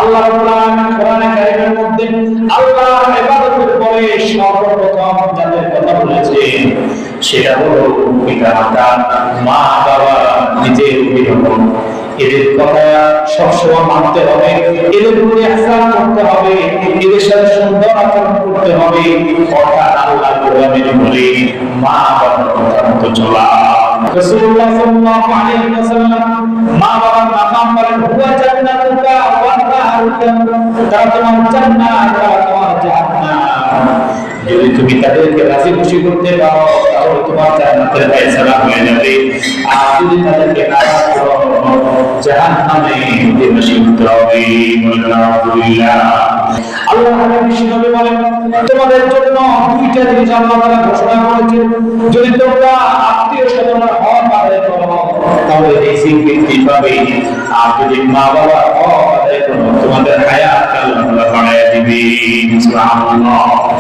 আল্লাহ রাব্বুল আলামিন কোরআনে কারীমের মধ্যে আল্লাহর ইবাদতের পরে সর্বপ্রথম যাদের কথা বলেছেন সেটা হলো পিতা-মাতা, মা-বাবা, নিজের অভিভাবক। এদের কথা সবসময় মানতে হবে, এদের প্রতি ইহসান করতে হবে, এদের সাথে সুন্দর আচরণ করতে হবে। অর্থাৎ আল্লাহ কোরআনে বলে মা-বাবার কথা মতো চলা। রাসূলুল্লাহ সাল্লাল্লাহু আলাইহি ওয়াসাল্লাম মা-বাবার মাকাম বলেন হুয়া জান্নাতুকা ওয়া নারুকা, তারা তোমার জান্নাত, তারা তোমার জাহান্নাম। যদি তুমি তাদেরকে রাজি খুশি করতে পারো তাহলে তোমার জান্নাতের ফয়সালা হয়ে যাবে, আর যদি তাদেরকে নারাজ করো জাহান্নামে নির্বাসিত হতে হবে। আলহামদুলিল্লাহ। আল্লাহ নবী বলেন তোমাদের জন্য দুইটা জিনিস আল্লাহ তাআলা ঘোষণা করেছেন, যদি তোমরা আত্মীয়-স্বজনের হক আদায় করো তাহলে এই স্বীকৃতি পাবে, আর যদি মা-বাবার হক আদায় করো তোমাদের হায়াত আল্লাহ তাআলা বাড়ায় দিবেন। সুবহানাল্লাহ।